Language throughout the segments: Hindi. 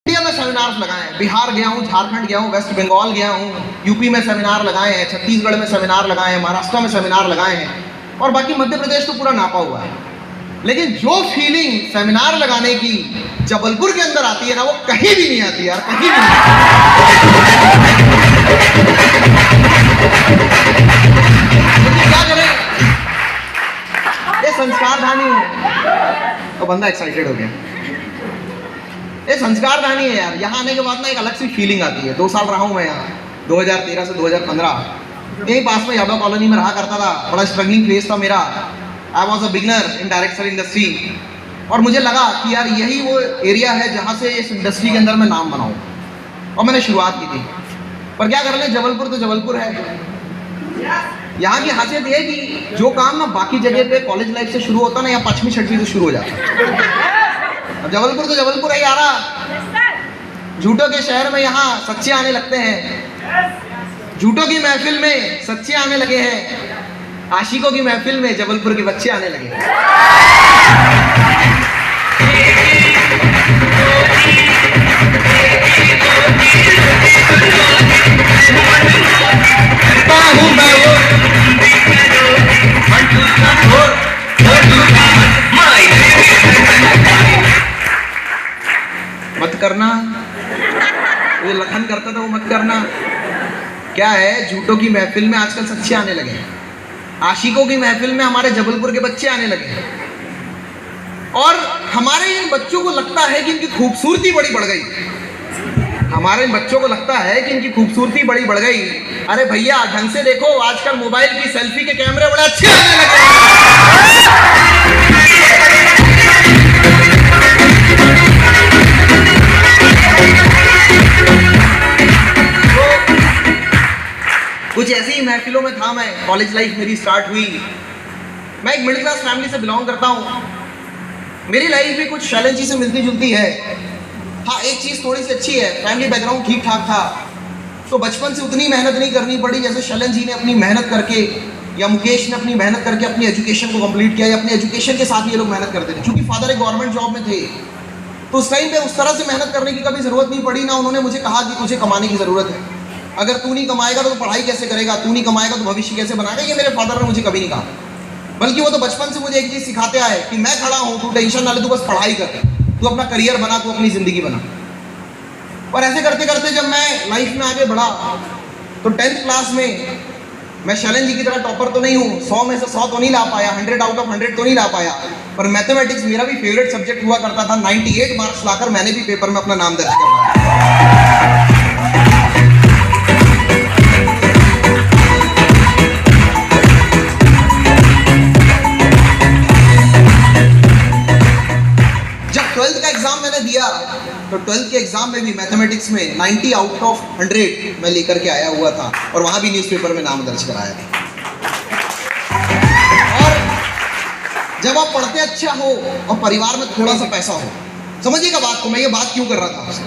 इंडिया में सेमिनार्स लगाए हैं, बिहार गया हूँ, झारखंड गया हूँ, वेस्ट बंगाल गया हूँ, यूपी में सेमिनार लगाए हैं, छत्तीसगढ़ में सेमिनार लगाए हैं, महाराष्ट्र में सेमिनार लगाए हैं, और बाकी मध्य प्रदेश तो पूरा नापा हुआ है। लेकिन जो फीलिंग सेमिनार लगाने की जबलपुर के अंदर आती है ना, वो कहीं भी नहीं आती यार, कहीं भी नहीं। क्या करें, ये संस्कारधानी है। तो बंदा एक्साइटेड हो गया। ये संस्कारधानी है यार। यहाँ आने के बाद ना एक अलग सी फीलिंग आती है। 2 साल रहा हूँ मैं यहाँ, 2013 से 2015। यही पास में यादव कॉलोनी में रहा करता था। बड़ा स्ट्रगलिंग फेज था मेरा। I was a beginner in direct sell industry, और मुझे लगा कि यार यही वो एरिया है जहाँ से इस इंडस्ट्री के अंदर मैं नाम बनाऊँ, और मैंने शुरुआत की थी। पर क्या कर लें, जबलपुर तो जबलपुर है। यहाँ की खासियत ये है कि जो काम ना बाकी जगह पे कॉलेज लाइफ से शुरू होता ना, या 5वीं 6वीं से शुरू हो जाता है। अब जबलपुर तो जबलपुर है यारा। झूठों के शहर में यहाँ सच्चे आने लगते हैं। झूठों की महफिल में सच्चे आने लगे हैं। आशिकों की महफिल में जबलपुर के बच्चे आने लगे। मत करना, वो लखन करता था वो मत करना। क्या है, झूठों की महफिल में आजकल सच्चे आने लगे हैं। आशिकों की महफिल में हमारे जबलपुर के बच्चे आने लगे हैं, और हमारे इन बच्चों को लगता है कि इनकी खूबसूरती बड़ी बढ़ गई। हमारे इन बच्चों को लगता है कि इनकी खूबसूरती बड़ी बढ़ गई। अरे भैया ढंग से देखो, आजकल मोबाइल की सेल्फी के कैमरे बड़े अच्छे आने लगे हैं। कुछ ऐसी ही महफिलों में था मैं। कॉलेज लाइफ मेरी स्टार्ट हुई। मैं एक मिडिल क्लास फैमिली से बिलोंग करता हूँ। मेरी लाइफ भी कुछ शैलन जी से मिलती जुलती है। हाँ, एक चीज़ थोड़ी सी अच्छी है, फैमिली बैकग्राउंड ठीक ठाक था, तो बचपन से उतनी मेहनत नहीं करनी पड़ी जैसे शैलन जी ने अपनी मेहनत करके, या मुकेश ने अपनी मेहनत करके अपनी एजुकेशन को कंप्लीट किया, या अपनी एजुकेशन के साथ ये लोग मेहनत करते थे। क्योंकि फादर एक गवर्नमेंट जॉब में थे, तो उस टाइम पे उस तरह से मेहनत करने की कभी ज़रूरत नहीं पड़ी। ना उन्होंने मुझे कहा कि तुझे कमाने की ज़रूरत है, अगर तू नहीं कमाएगा तो पढ़ाई कैसे करेगा, तू नहीं कमाएगा तो भविष्य कैसे बनाएगा, ये मेरे फादर ने मुझे कभी नहीं कहा। बल्कि वो तो बचपन से मुझे एक चीज़ सिखाते आए कि मैं खड़ा हूँ, तू टेंशन ना ले, तू बस पढ़ाई कर, तू अपना करियर बना, तू अपनी ज़िंदगी बना। और ऐसे करते करते जब मैं लाइफ में आगे बढ़ा, तो 10th क्लास में मैं शैलन जी की तरह टॉपर तो नहीं हूँ, 100 में से 100 तो नहीं ला पाया, 100 आउट ऑफ 100 तो नहीं ला पाया, पर मैथमेटिक्स मेरा भी फेवरेट सब्जेक्ट हुआ करता था। 98 मार्क्स लाकर मैंने भी पेपर में अपना नाम दर्ज करवाया। जब 12th का एग्जाम मैंने दिया, तो 12th के एग्जाम में भी मैथमेटिक्स में 90 आउट ऑफ 100 मैं लेकर के आया हुआ था, और वहां भी न्यूज़पेपर में नाम दर्ज कराया था। और जब आप पढ़ते अच्छा हो और परिवार में थोड़ा सा पैसा हो, समझिएगा बात को, मैं ये बात क्यों कर रहा था आपसे।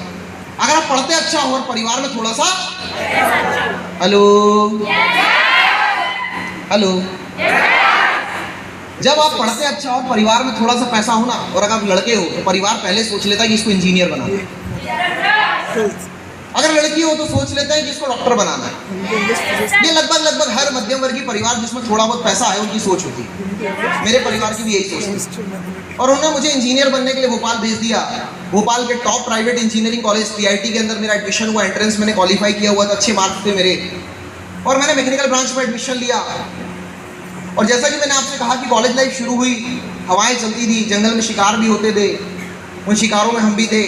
अगर आप पढ़ते अच्छा हो और परिवार में थोड़ा सा, हेलो हेलो, जब आप पढ़ते अच्छा हो, परिवार में थोड़ा सा पैसा हो ना, और अगर आप लड़के हो तो परिवार पहले सोच लेता है कि इसको इंजीनियर बनाना है। अगर लड़की हो तो सोच लेता है कि इसको डॉक्टर बनाना है। ये लगभग हर मध्यम वर्गीय परिवार जिसमें थोड़ा बहुत पैसा है उनकी सोच होती है। मेरे परिवार की भी यही सोच थी, और उन्होंने मुझे इंजीनियर बनने के लिए भोपाल भेज दिया। भोपाल के top private engineering college PIT के अंदर मेरा एडमिशन हुआ। एंट्रेंस मैंने क्वालिफाई किया हुआ था, अच्छे मार्क्स थे मेरे, और मैंने मैकेनिकल ब्रांच में एडमिशन लिया। और जैसा कि मैंने आपसे कहा कि कॉलेज लाइफ शुरू हुई, हवाएं चलती थी, जंगल में शिकार भी होते थे, उन शिकारों में हम भी थे।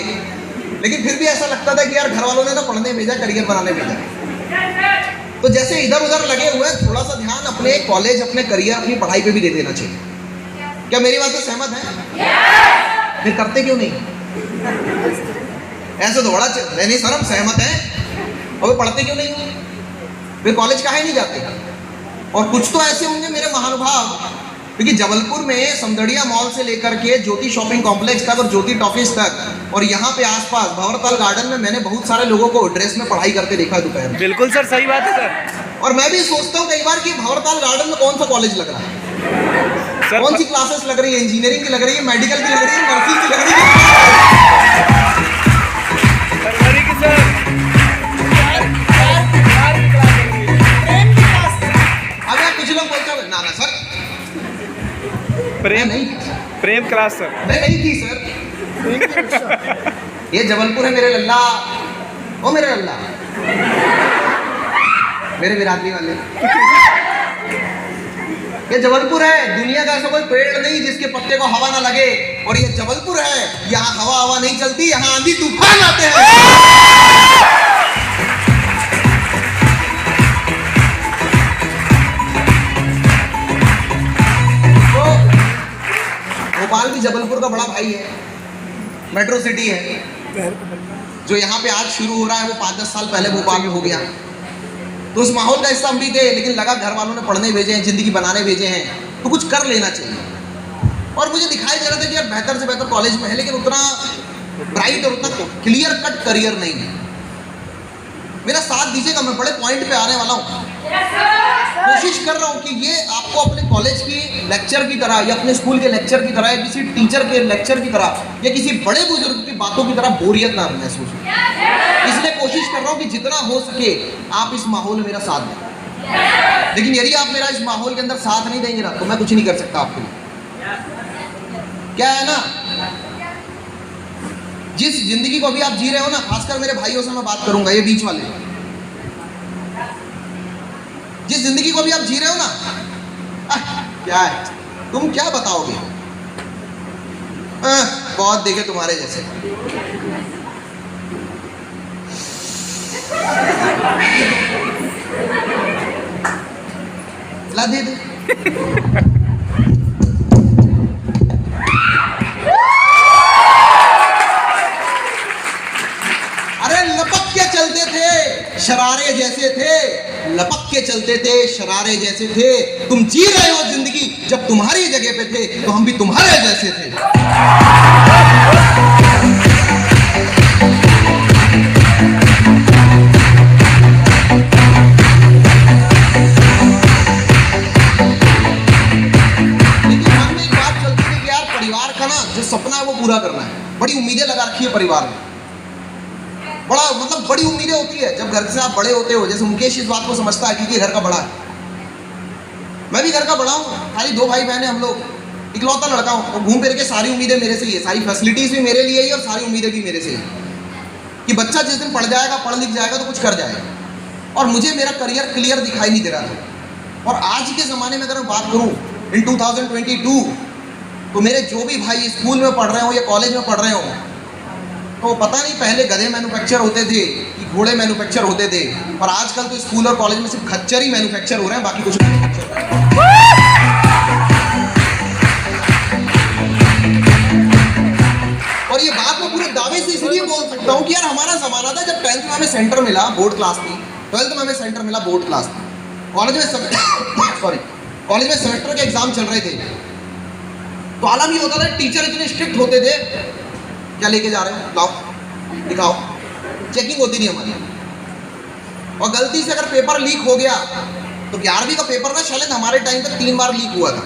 लेकिन फिर भी ऐसा लगता था कि यार घर वालों ने तो पढ़ने भेजा, करियर बनाने भेजा। तो जैसे इधर उधर लगे हुए, थोड़ा सा ध्यान अपने कॉलेज, अपने करियर, अपनी पढ़ाई पे भी दे देना चाहिए। क्या मेरी बात से सहमत है? फिर करते क्यों नहीं? ऐसे तो बड़ा नहीं सर, हम सहमत हैं, और पढ़ते क्यों नहीं हो? फिर कॉलेज काहे नहीं जाते? और कुछ तो ऐसे होंगे मेरे महानुभाव, क्योंकि जबलपुर में समदड़िया मॉल से लेकर के ज्योति शॉपिंग कॉम्प्लेक्स तक और ज्योति टॉकीज तक, और यहाँ पे आसपास भंवरताल गार्डन में मैंने बहुत सारे लोगों को ड्रेस में पढ़ाई करते देखा दोपहर में। बिल्कुल सर, सही बात है सर। और मैं भी सोचता हूँ कई बार कि भंवरताल गार्डन में कौन सा कॉलेज लग रहा है, कौन सी क्लासेस लग रही है, इंजीनियरिंग की लग रही है, मेडिकल की लग रही है, नर्सिंग की लग रही है। प्रेम नहीं प्रेम क्लास सर। मैं नहीं थी सर। ये जबलपुर है मेरे लल्ला, ओ मेरे लल्ला, मेरे बिरादरी वाले। ये जबलपुर है, दुनिया का ऐसा कोई पेड़ नहीं जिसके पत्ते को हवा ना लगे। और ये जबलपुर है, यहाँ हवा नहीं चलती, यहाँ आंधी तूफान आते हैं। तो भोपाल भी जबलपुर का बड़ा भाई है, मेट्रो सिटी है। जो यहाँ पे आज शुरू हो रहा है वो 5-10 साल पहले भोपाल में हो गया। तो उस माहौल का हिस्सा हम भी थे, लेकिन लगा घर वालों ने पढ़ने भेजे हैं, जिंदगी बनाने भेजे हैं, तो कुछ कर लेना चाहिए। और मुझे दिखाई दे रहा था कि यार बेहतर से बेहतर कॉलेज में है, लेकिन उतना ब्राइट और उतना क्लियर कट करियर नहीं है। मेरा साथ दीजिएगा, मैं बड़े पॉइंट पे आने वाला हूँ। कोशिश कर रहा हूँ कि ये आपको अपने कॉलेज की लेक्चर की तरह या अपने स्कूल के लेक्चर की तरह या किसी टीचर के लेक्चर की तरह या किसी बड़े बुजुर्ग की बातों की तरह बोरियत ना महसूस हो। इसलिए कोशिश कर रहा हूँ कि जितना हो सके आप इस माहौल में मेरा साथ दें। लेकिन यदि आप मेरा इस माहौल के अंदर साथ नहीं देंगे ना, तो मैं कुछ नहीं कर सकता आपके लिए। क्या है ना, जिस जिंदगी को अभी आप जी रहे हो ना, खासकर मेरे भाइयों से मैं बात करूंगा, ये बीच वाले, जिस जिंदगी को अभी आप जी रहे हो ना, क्या है, तुम क्या बताओगे? बहुत देखे तुम्हारे जैसे। ला दे दे। अरे लपक के चलते थे, शरारे जैसे थे, लपक के चलते थे, शरारे जैसे थे। तुम जी रहे हो जिंदगी, जब तुम्हारी जगह पे थे तो हम भी तुम्हारे जैसे थे। लेकिन मन में एक बात चलती थी कि यार परिवार का ना जो सपना है वो पूरा करना है। बड़ी उम्मीदें लगा रखी है परिवार में, बड़ा मतलब बड़ी उम्मीदें होती है जब घर से आप बड़े होते हो। जैसे मुकेश इस बात को समझता है क्योंकि घर का बड़ा है, मैं भी घर का बड़ा हूँ। खाली 2 भाई बहन हैं हम लोग, इकलौता लड़का हूँ। और घूम फिर के सारी उम्मीदें मेरे से ही है, सारी फैसिलिटीज भी मेरे लिए ही और सारी उम्मीदें भी मेरे से ही कि बच्चा जिस दिन पढ़ जाएगा, पढ़ लिख जाएगा तो कुछ कर जाएगा। और मुझे मेरा करियर क्लियर दिखाई नहीं दे रहा था। और आज के ज़माने में अगर मैं बात करूँ इन 2022, तो मेरे जो भी भाई स्कूल में पढ़ रहे हो या कॉलेज में पढ़ रहे हो, तो पता नहीं पहले गधे मैन्युफैक्चर होते थे कि घोड़े मैन्युफैक्चर होते थे, और आजकल तो स्कूल और कॉलेज में सिर्फ खच्चर ही मैन्युफैक्चर हो रहे हैं, बाकी कुछ मैन्युफैक्चर। और ये बात मैं पूरे दावे से इसलिए बोल सकता हूँ कि यार हमारा जमाना था जब 10th में हमें सेंटर मिला, बोर्ड क्लास थी, 12th में हमें सेंटर मिला, बोर्ड क्लास थी, कॉलेज में कॉलेज में सेमेस्टर के एग्जाम चल रहे थे। तो आलम ये होता था टीचर इतने स्ट्रिक्ट होते थे, क्या लेके जा रहे हो, लाओ दिखाओ, चेकिंग होती नहीं हमारी। और गलती से अगर पेपर लीक हो गया तो 11वीं का पेपर ना शायद हमारे टाइम पे 3 बार लीक हुआ था।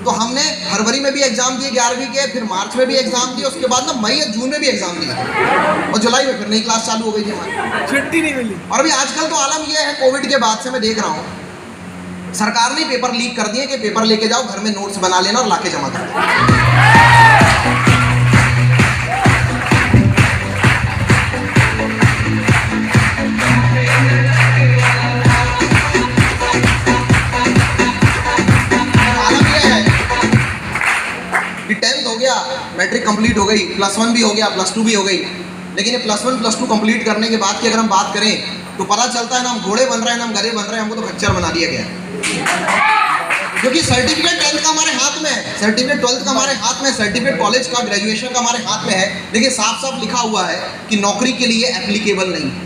तो हमने फरवरी में भी एग्जाम दिए 11वीं के, फिर मार्च में भी एग्जाम दिए, उसके बाद ना मई या जून में भी एग्जाम दिया, और जुलाई में फिर नई क्लास चालू हो गई थी हमारी, छुट्टी नहीं मिली। और अभी आजकल तो आलम यह है, कोविड के बाद से मैं देख रहा हूँ सरकार ने पेपर लीक कर दिए कि पेपर लेके जाओ, घर में नोट्स बना लेना और लाके जमा कर दो। कि 10th हो गया, मैट्रिक कंप्लीट हो गई, +1 भी हो गया, +2 भी हो गई, लेकिन ये +1 +2 कंप्लीट करने के बाद की अगर हम बात करें तो पता चलता है ना हम घोड़े बन रहे हैं ना हम गधे बन रहे हैं, हमको तो खच्चर बना दिया गया। क्योंकि सर्टिफिकेट 10th का हमारे हाथ में है, सर्टिफिकेट 12th का हमारे हाथ में, सर्टिफिकेट कॉलेज का, ग्रेजुएशन का हमारे हाथ में है, लेकिन साफ साफ लिखा हुआ है कि नौकरी के लिए एप्लीकेबल नहीं है।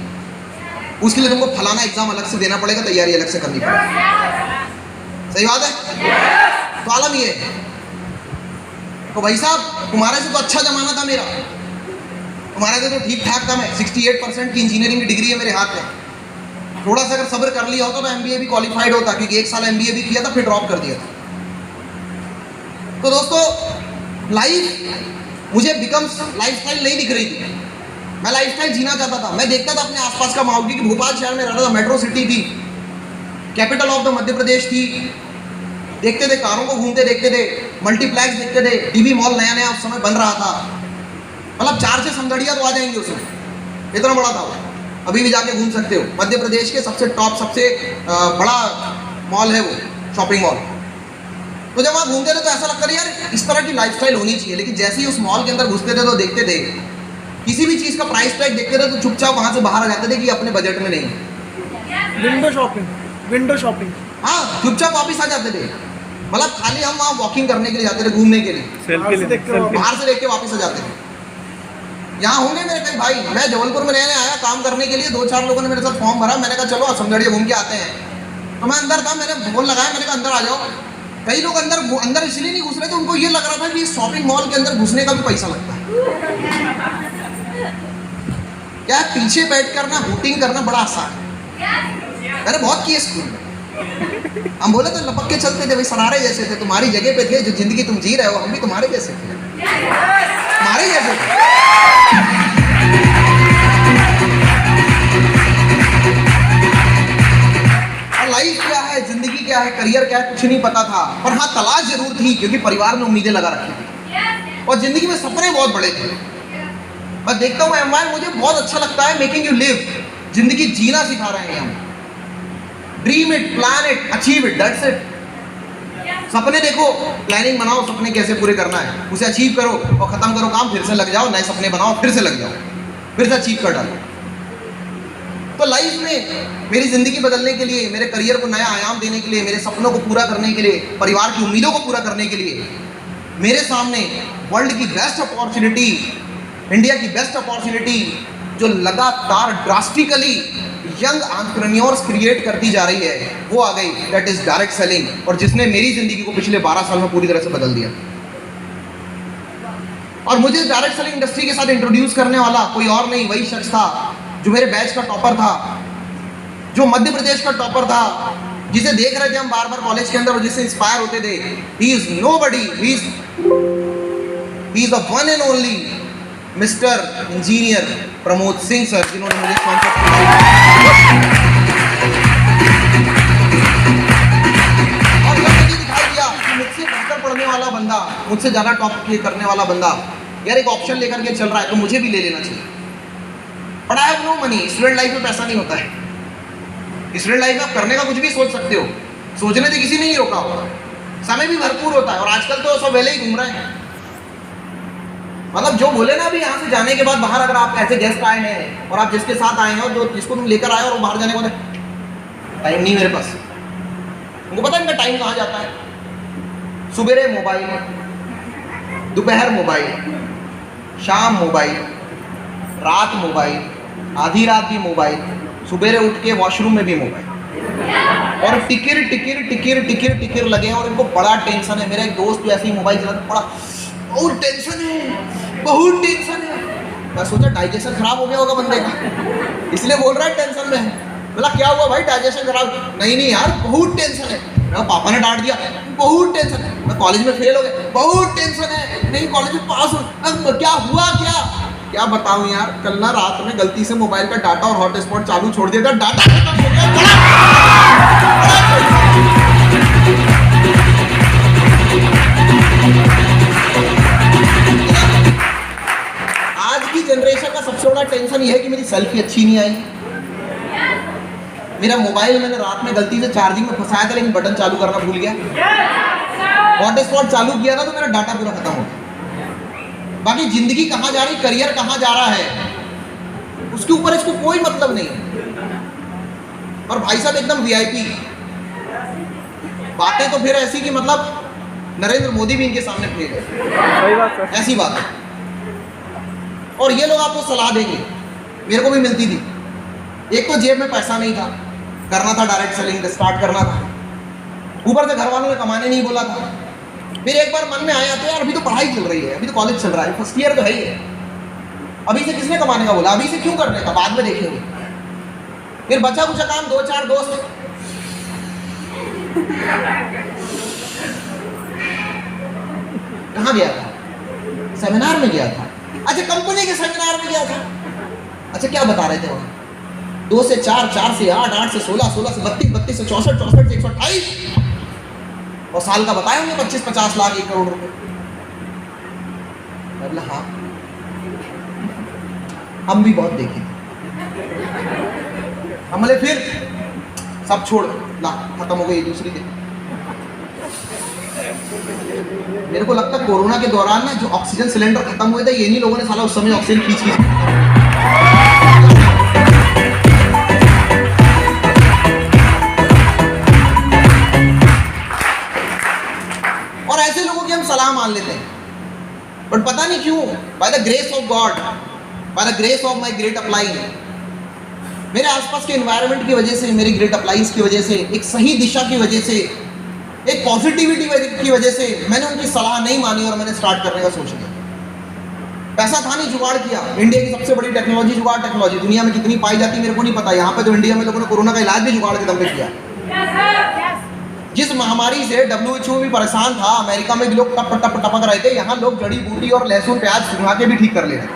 उसके लिए तुमको फलाना एग्जाम अलग से देना पड़ेगा, तैयारी अलग से करनी पड़ेगी। सही बात है? तो आलम ये है। तो भाई साहब तुम्हारे से तो अच्छा जमाना था मेरा, तुम्हारे से तो ठीक ठाक था। मैं 68% की इंजीनियरिंग की डिग्री है मेरे हाथ में। थोड़ा सा अगर सब्र कर लिया होता तो MBA भी क्वालिफाइड होता, क्योंकि 1 साल MBA भी किया था फिर ड्रॉप कर दिया था। तो दोस्तों लाइफ मुझे लाइफस्टाइल नहीं दिख रही थी, मैं लाइफस्टाइल जीना चाहता था। मैं देखता था अपने आसपास का माहौल, क्योंकि भोपाल शहर में रहता था, मेट्रो सिटी थी, capital of the Madhya Pradesh थी, देखते थे कारों को घूमते देखते थे, मल्टीप्लेक्स देखते थे, टीवी मॉल नया नया उस समय बन रहा था, मतलब 4 से समझड़िया तो आ जाएंगे उसमें, इतना बड़ा था वो। अभी भी जाके घूम सकते हो, मध्य प्रदेश के सबसे टॉप सबसे बड़ा मॉल है वो, शॉपिंग मॉल। तो जब वहाँ घूमते थे तो ऐसा लगता था यार इस तरह की लाइफस्टाइल होनी चाहिए, लेकिन जैसे ही उस मॉल के अंदर घुसते थे तो देखते थे किसी भी चीज़ का प्राइस टैग देखते थे तो चुपचाप वहाँ से बाहर आ जाते थे कि अपने बजट में नहीं। Window shopping. हाँ, चुपचाप वापस आ जाते थे, मतलब खाली हम वहाँ वॉकिंग करने के लिए जाते थे, घूमने के लिए, बाहर से देख के वापस आ जाते थे। यहाँ होंगे मेरे कई भाई, मैं जबलपुर में रहने आया काम करने के लिए, 2-4 लोगों ने मेरे साथ फॉर्म भरा, मैंने कहा चलो समझड़िया घूम के आते हैं। तो मैं अंदर था, मैंने फोन लगाया, मैंने कहा अंदर आ जाओ। कई लोग अंदर इसलिए नहीं घुस रहे थे, उनको ये लग रहा था कि शॉपिंग मॉल के अंदर घुसने का भी पैसा लगता है। क्या पीछे बैठ कर ना हुटिंग करना बड़ा आसान है, मैंने बहुत किए स्कूल में। हम बोले तो लपक के चलते थे भाई, सरारे जैसे थे, तुम्हारी जगह पे थे, जो जिंदगी तुम जी रहे हो हम भी तुम्हारे जैसे थे, तुम्हारे जैसे थे। और लाइफ क्या है, जिंदगी क्या है, करियर क्या है, कुछ नहीं पता था, पर हाँ तलाश जरूर थी, क्योंकि परिवार ने उम्मीदें लगा रखी थी और जिंदगी में सपने बहुत बड़े थे। मैं देखता हूँ एम्पायर, मुझे बहुत अच्छा लगता है, मेकिंग यू लिव, जिंदगी जीना सिखा रहे हैं हम। Dream it, plan it, achieve it, that's it. सपने देखो, प्लानिंग बनाओ, सपने कैसे पूरे करना है, उसे अचीव करो और खत्म करो काम, फिर से लग जाओ, नए सपने बनाओ, फिर से लग जाओ, फिर से अचीव कर डालो। तो लाइफ में मेरी जिंदगी बदलने के लिए, मेरे करियर को नया आयाम देने के लिए, मेरे सपनों को पूरा करने के लिए, परिवार की उम्मीदों को पूरा करने के लिए मेरे सामने वर्ल्ड की बेस्ट अपॉर्चुनिटी, इंडिया की बेस्ट अपॉर्चुनिटी जो लगातार ड्रास्टिकली यंग एंटरप्रेन्योर्स क्रिएट करती जा रही है, वो आ गई, दैट इज डायरेक्ट सेलिंग, और जिसने मेरी जिंदगी को पिछले 12 साल में पूरी तरह से बदल दिया। और मुझे डायरेक्ट सेलिंग इंडस्ट्री के साथ इंट्रोड्यूस करने वाला कोई और नहीं, वही शख्स था जो मेरे बैच का टॉपर था, जो मध्य प्रदेश का टॉपर था, जिसे देख रहे थे हम बार बार कॉलेज के अंदर और जिससे इंस्पायर होते थे। He is nobody, he is the one and only mister engineer Pramod Singh sir, जिन्होंने मुझे स्पॉन्सर किया। और जब मुझे दिखाई दिया कि मुझसे बेहतर पढ़ने वाला बंदा, मुझसे ज़्यादा टॉप करने वाला बंदा यार एक ऑप्शन लेकर के चल रहा है, तो मुझे भी ले लेना चाहिए। But I have no money, student life में पैसा नहीं होता है। स्टूडेंट लाइफ में आप करने का कुछ भी सोच सकते हो, सोचने से किसी ने नहीं रोका होगा, समय भी भरपूर होता है, और आजकल तो सब वेले ही घूम रहे हैं। मतलब जो बोले ना अभी यहाँ से जाने के बाद बाहर अगर आप ऐसे गेस्ट आए हैं और आप जिसके साथ आए हैं और जो जिसको तुम लेकर आए हो और वो बाहर जाने को टाइम नहीं मेरे पास, उनको पता है इनका टाइम कहाँ जाता है। सुबह मोबाइल, दोपहर मोबाइल, शाम मोबाइल, रात मोबाइल, आधी रात भी मोबाइल, सुबह उठ के वॉशरूम में भी मोबाइल, और टिकिर टिकिर टिकिर टिकिर टिकिर लगे हैं और इनको बड़ा टेंशन है। मेरा एक दोस्त तो ऐसे ही मोबाइल चलाता, बड़ा बहुत टेंशन है, बहुत टेंशन है। मैं सोचा डाइजेशन खराब हो गया होगा बंदे का, इसलिए बोल रहा है टेंशन में है। बोला क्या हुआ भाई, डाइजेशन खराब? नहीं यार बहुत टेंशन है। मैं पापा ने डांट दिया, बहुत टेंशन है। मैं कॉलेज में फेल हो गया, बहुत टेंशन है। नहीं कॉलेज में पास हो, क्या हुआ? क्या बताऊं यार, कल ना रात में गलती से मोबाइल का डाटा और हॉटस्पॉट चालू छोड़ दिया था, डाटा खत्म हो गया। आज की जनरेशन का सबसे बड़ा टेंशन ये है कि मेरी सेल्फी अच्छी नहीं आई। मेरा मोबाइल मैंने रात में गलती से चार्जिंग में फंसाया था, लेकिन बटन चालू करना भूल गया। हॉटस्पॉट चालू किया था तो मेरा डाटा पूरा खत्म हो गया। बाकी जिंदगी कहाँ जा रही, करियर कहाँ जा रहा है, उसके ऊपर इसको कोई मतलब नहीं। और भाई साहब एकदम वीआईपी बातें तो फिर ऐसी कि मतलब नरेंद्र मोदी भी इनके सामने फेल है, सही बात है, ऐसी बात है। और ये लोग आपको सलाह देंगे, मेरे को भी मिलती थी। एक तो जेब में पैसा नहीं था, करना था डायरेक्ट सेलिंग स्टार्ट करना था, ऊपर से घर वालों ने कमाने नहीं बोला था। फिर एक बार मन में आया तो यार अभी तो पढ़ाई चल रही है, अभी तो कॉलेज चल रहा है, फर्स्ट ईयर तो है ही है, अभी से किसने कमाने का बोला, अभी से क्यों करने का, बाद में देखेंगे। फिर बचा कुछ काम, 2-4 दोस्त कहाँ गया था, सेमिनार में गया था। अच्छा कंपनी के सेमिनार में गया था। अच्छा क्या बता रहे थे वहाँ, 2 से 4, 4 से 8, 8 से 16, 16 से 32, 32 से 64, 64 से 128। और साल का बताए होंगे 25-50 लाख 1 करोड़ रुपए। मैं बोला हाँ, हम भी बहुत देखे। हम बोले फिर सब छोड़, ला खत्म हो गई दूसरी दिन। मेरे को लगता है कोरोना के दौरान ना जो ऑक्सीजन सिलेंडर खत्म हुए थे, ये नहीं लोगों ने साला उस समय ऑक्सीजन खींच और ऐसे लोगों की हम सलाह मान लेते हैं, बट पता नहीं क्यों, by the grace of God, by the grace of my great upline, मेरे आसपास के एनवायरनमेंट की वजह से, मेरी ग्रेट अप्लाइज की वजह से, एक सही दिशा की वजह से, एक पॉजिटिविटी की वजह से मैंने उनकी सलाह नहीं मानी और मैंने स्टार्ट करने का सोच लिया। पैसा था नहीं, जुगाड़ किया। इंडिया की सबसे बड़ी टेक्नोलॉजी जुगाड़ टेक्नोलॉजी, दुनिया में कितनी पाई जाती मेरे को नहीं पता। यहाँ पे तो इंडिया में लोगों ने कोरोना का इलाज भी जुगाड़ के दम पे किया। जिस महामारी से WHO भी परेशान था, अमेरिका में भी लोग टप टप टपक रहे थे, यहाँ लोग जड़ी बूटी और लहसुन प्याज सुखा के भी ठीक कर ले रहे।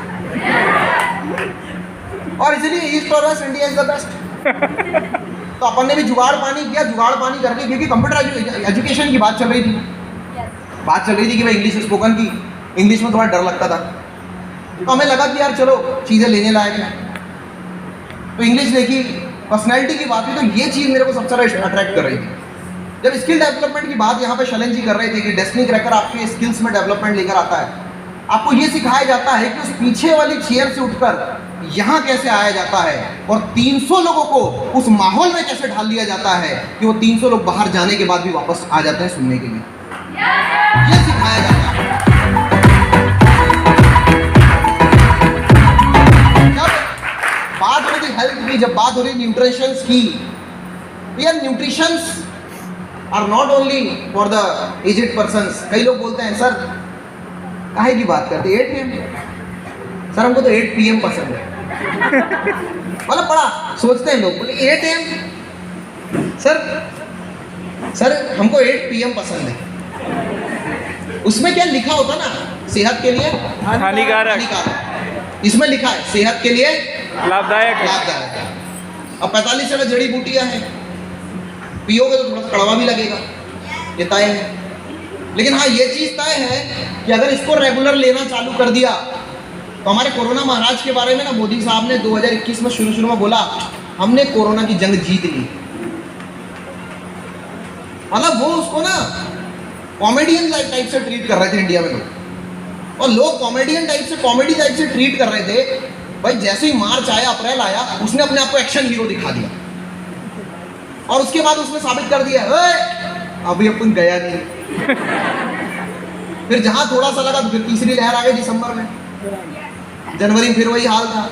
और इसलिए ईस्ट और waste India is the best. तो अपन ने भी जुगाड़ पानी किया, जुगाड़ पानी करके, क्योंकि कंप्यूटर एजुकेशन की बात चल रही थी, बात चल रही थी कि भाई इंग्लिश स्पोकन की, इंग्लिश में थोड़ा डर लगता था, तो हमें लगा कि यार चलो चीज़ें लेने लायक है। तो इंग्लिश देखी, पर्सनैलिटी की बात हुई, तो ये चीज़ मेरे को सबसे ज़्यादा अट्रैक्ट कर रही थी। जब स्किल डेवलपमेंट की बात यहाँ पे शैलेंज जी कर रहे थे कि डेस्टिनी क्रैकर आपके स्किल्स में डेवलपमेंट लेकर आता है, आपको ये सिखाया जाता है कि उस पीछे वाली चेयर से उठकर यहाँ कैसे आया जाता है और 300 लोगों को उस माहौल में कैसे ढाल लिया जाता है कि वो 300 लोग बाहर जाने के बाद भी वापस आ जाते हैं सुनने के लिए। ये सिखाया जाता है। जब बात हो रही थी हेल्थ की, जब बात हो रही न्यूट्रिशंस की, यार nutritions are not only for the aged persons. कई लोग बोलते हैं सर काहे की बात करते 8 PM, सर हमको तो 8 PM पसंद है। मतलब बड़ा सोचते हैं लोग, बोले 8 AM, सर हमको 8 PM पसंद है। उसमें क्या लिखा होता ना, सेहत के लिए हानिकारक, इसमें लिखा है सेहत के लिए लाभदायक। अब 45 जगह जड़ी बूटियां हैं, पियोगे तो थोड़ा कड़वा भी लगेगा, ये तय है। लेकिन हाँ ये चीज़ तय है कि अगर इसको रेगुलर लेना चालू कर दिया, तो हमारे कोरोना महाराज के बारे में ना मोदी साहब ने 2021 में शुरू में बोला, हमने कोरोना की जंग जीत ली। मतलब वो उसको ना कॉमेडियन टाइप से ट्रीट कर रहे थे इंडिया में लोग, और लोग कॉमेडियन टाइप से, कॉमेडी टाइप से ट्रीट कर रहे थे। भाई जैसे ही मार्च आया, अप्रैल आया, उसने अपने आप को एक्शन हीरो दिखा दिया और उसके बाद उसने साबित कर दिया अभी अपन गया नहीं। फिर जहां थोड़ा सा लगा तो फिर तीसरी लहर आ गई दिसंबर में, जनवरी में फिर वही हाल था।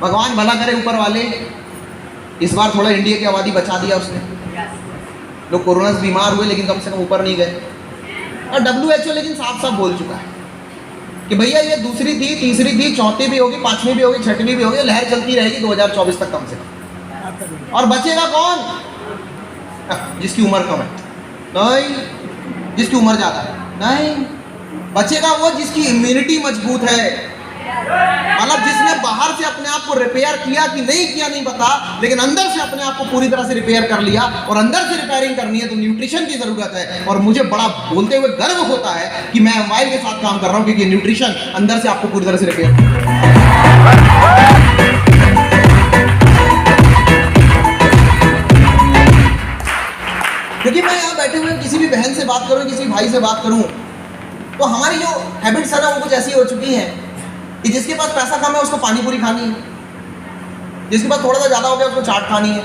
भगवान भला करे ऊपर वाले, इस बार थोड़ा इंडिया की आबादी बचा दिया उसने। लोग कोरोना से बीमार हुए लेकिन कम से कम ऊपर नहीं गए। और WHO लेकिन साफ साफ बोल चुका है कि भैया ये दूसरी थी, तीसरी थी, चौथी भी होगी, पांचवी भी होगी, छठवीं भी होगी, लहर चलती रहेगी 2024 तक कम से कम। और बचेगा कौन? जिसकी उम्र कम है नहीं, जिसकी उम्र ज़्यादा है नहीं, बचेगा वो जिसकी इम्यूनिटी मजबूत है। मतलब जिसने बाहर से अपने आप को रिपेयर किया कि नहीं किया नहीं पता, लेकिन अंदर से अपने आप को पूरी तरह से रिपेयर कर लिया। और अंदर से रिपेयरिंग करनी है तो न्यूट्रिशन की जरूरत है। और मुझे बड़ा बोलते हुए गर्व होता है कि मैं मोबाइल के साथ काम कर रहा हूँ, क्योंकि न्यूट्रिशन अंदर से आपको पूरी तरह से रिपेयर क्योंकि मैं यहाँ बैठे हुए किसी भी बहन से बात करूँ, किसी भाई से बात करूँ, तो हमारी जो हैबिट्स है ना वो कुछ ऐसी हो चुकी हैं कि जिसके पास पैसा कम है उसको पानी पूरी खानी है, जिसके पास थोड़ा सा ज़्यादा हो गया उसको चाट खानी है,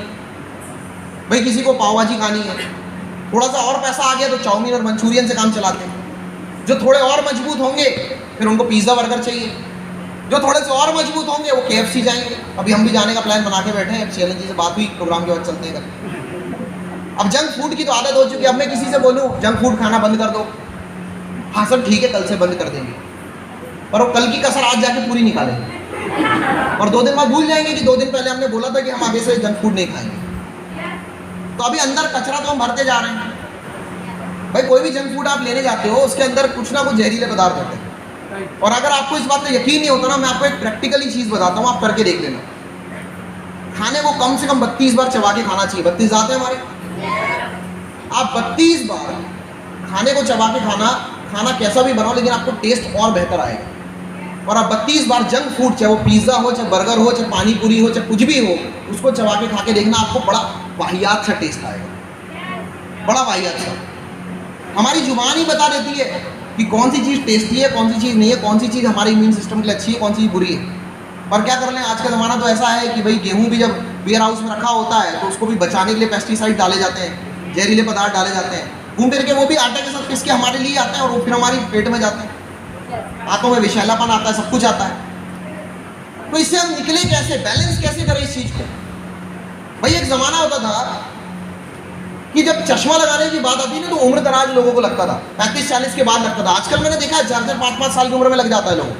भाई किसी को पाव भाजी खानी है, थोड़ा सा और पैसा आ गया तो चाउमीन और मंचूरियन से काम चलाते हैं। जो थोड़े और मजबूत होंगे फिर उनको पिज़्ज़ा बर्गर चाहिए, जो थोड़े से और मजबूत होंगे वो KFC जाएंगे। अभी हम भी जाने का प्लान बना के बैठे हैं, शैलन जी से बात हुई, प्रोग्राम के बाद चलते हैं। अब जंक फूड की तो आदत हो चुकी है। अब मैं किसी से बोलूँ जंक फूड खाना बंद कर दो, हाँ सर ठीक है कल से बंद कर देंगे, पर वो कल की कसर आज जाके पूरी निकालेंगे और 2 दिन बाद भूल जाएंगे कि 2 दिन पहले हमने बोला था कि हम आगे से जंक फूड नहीं खाएंगे। तो अभी अंदर कचरा तो हम भरते जा रहे हैं। भाई कोई भी जंक फूड आप लेने जाते हो उसके अंदर कुछ ना कुछ जहरीले पदार्थ होते हैं। और अगर आपको इस बात पर यकीन नहीं होता ना, मैं आपको एक प्रैक्टिकली चीज़ बताता हूँ, आप करके देख लेना। खाने को कम से कम 32 बार चबा के खाना चाहिए। 32 आते हैं हमारे, आप 32 बार खाने को चबा के खाना कैसा भी बनाओ, लेकिन आपको टेस्ट और बेहतर आएगा। और आप 32 बार जंक फूड, चाहे वो पिज़्ज़ा हो, चाहे बर्गर हो, चाहे पानी पूरी हो, चाहे कुछ भी हो, उसको चबा के खा के देखना, आपको बड़ा वाहियात सा टेस्ट आएगा, बड़ा वाहियात सा। हमारी जुबान ही बता देती है कि कौन सी चीज़ टेस्टी है, कौन सी चीज़ नहीं है, कौन सी चीज़ हमारे इम्यून सिस्टम के लिए अच्छी है, कौन सी चीज़ बुरी है। पर क्या कर लें, आज का ज़माना तो ऐसा है कि भाई गेहूँ भी जब वेयर हाउस में रखा होता है तो उसको भी बचाने के लिए पेस्टिसाइड डाले जाते हैं, जहरीले पदार्थ डाले जाते हैं, घूम फिर के वो भी आटे के साथ पिस के हमारे लिए आते हैं और वो फिर हमारी पेट में जाते हैं, हाथों में विषैलापन आता है, सब कुछ आता है। तो इससे हम निकले कैसे, बैलेंस कैसे करें इस चीज को। भाई एक जमाना होता था कि जब चश्मा लगाने की बात आती है ना तो उम्र दराज लोगों को लगता था, 35-40 के बाद लगता था। आजकल मैंने देखा है 4-4, 5-5 साल की उम्र में लग जाता है लोगों।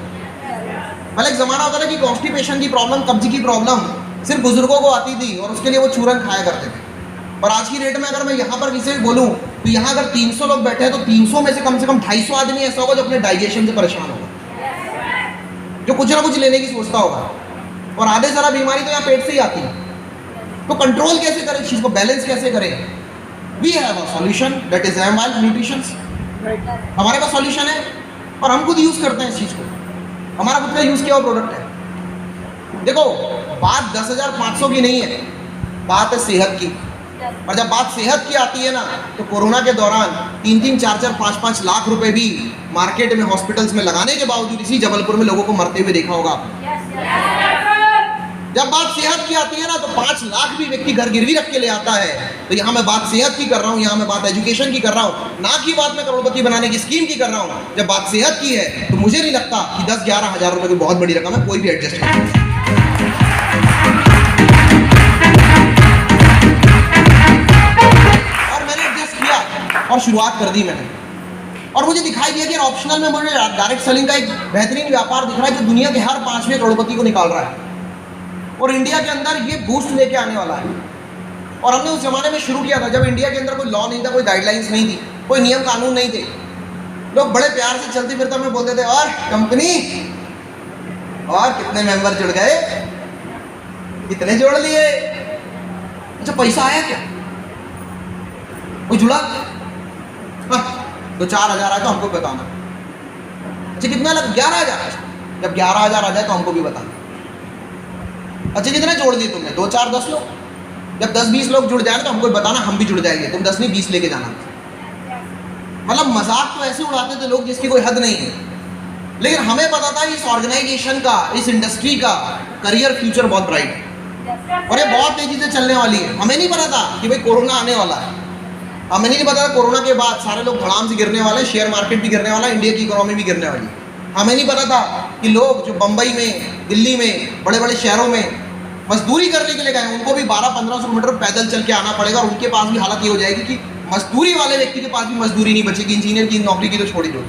पहले एक जमाना होता था कि कॉन्स्टिपेशन की प्रॉब्लम, कब्ज की प्रॉब्लम सिर्फ बुजुर्गों को आती थी और उसके लिए वो चूरन खाया करते थे। और आज की डेट में अगर मैं यहाँ पर किसी भी बोलूँ तो यहाँ अगर 300 लोग बैठे हैं तो 300 में से कम 250 आदमी ऐसा होगा जो अपने डाइजेशन से परेशान होगा, जो कुछ ना कुछ लेने की सोचता होगा, और आधे सारा बीमारी तो यहाँ पेट से ही आती है। तो कंट्रोल कैसे करें इस चीज़ को, बैलेंस कैसे करें? We have a solution, that is MWild nutrition. हमारे पास सॉल्यूशन है और हम खुद यूज़ करते हैं इस चीज़ को, हमारा खुद का यूज़ किया हुआ प्रोडक्ट है। देखो बात 10,500 की नहीं है, बात है सेहत की। और जब बात सेहत की आती है ना तो कोरोना के दौरान 3-3, 4-4, 5-5 लाख रुपए भी मार्केट में, हॉस्पिटल्स में लगाने के बावजूद इसी जबलपुर में लोगों को मरते हुए देखा होगा आपने। जब बात सेहत की आती है ना तो 5 लाख भी व्यक्ति घर गिरवी रख के ले आता है। तो यहाँ मैं बात सेहत की कर रहा हूँ, यहाँ मैं बात एजुकेशन की कर रहा हूँ, ना कि बात मैं करोड़पति बनाने की स्कीम की कर रहा हूँ। जब बात सेहत की है तो मुझे नहीं लगता कि 10-11 हज़ार रुपए की बहुत बड़ी रकम है, कोई भी एडजस्ट कर। और शुरुआत कर दी मैंने, और मुझे दिखाई दिया कि ऑप्शनल में मुझे डायरेक्ट सेलिंग का एक बेहतरीन व्यापार दिख रहा है जो दुनिया के हर 5वें करोड़पति को निकाल रहा है और इंडिया के अंदर ये बूस्ट लेके आने वाला है। और हमने उस जमाने में शुरू किया था जब इंडिया के अंदर कोई लॉ नहीं था, कोई गाइडलाइंस नहीं थी, कोई नियम कानून नहीं थे। लोग बड़े प्यार से चलते फिरते हमें बोलते थे, और कंपनी, और कितने मेंबर जुड़ गए, कितने जोड़ लिए, अच्छा पैसा आया क्या, कोई जुड़ा, 2-4 हज़ार आए तो हमको बताना। अच्छा कितना लग, 11,000। जब 11,000 आ जाए तो हमको भी बताना। अच्छा कितने जोड़ दिए तुमने, 2, 4, 10 लोग। जब 10-20 लोग जुड़ जाए तो हमको बताना, हम भी जुड़ जाएंगे, तुम 10 नहीं 20 लेके जाना। मतलब मजाक तो ऐसे उड़ाते थे लोग जिसकी कोई हद नहीं है, लेकिन हमें पता था इस ऑर्गेनाइजेशन का, इस इंडस्ट्री का करियर फ्यूचर बहुत ब्राइट है और ये बहुत तेजी से चलने वाली है। हमें नहीं पता था कि भाई कोरोना आने वाला है, हमें नहीं पता था कोरोना के बाद सारे लोग धड़ाम से गिरने वाले, शेयर मार्केट भी गिरने वाला, इंडिया की इकोनॉमी भी गिरने वाली। हमें नहीं पता था कि लोग जो बंबई में, दिल्ली में, बड़े बड़े शहरों में मजदूरी करने के लिए गए उनको भी 1200-1500 किलोमीटर पैदल चल के आना पड़ेगा और उनके पास भी हालत ये हो जाएगी कि मजदूरी वाले व्यक्ति के पास भी मजदूरी नहीं बचेगी, इंजीनियर की नौकरी की तो छोड़ ही दो।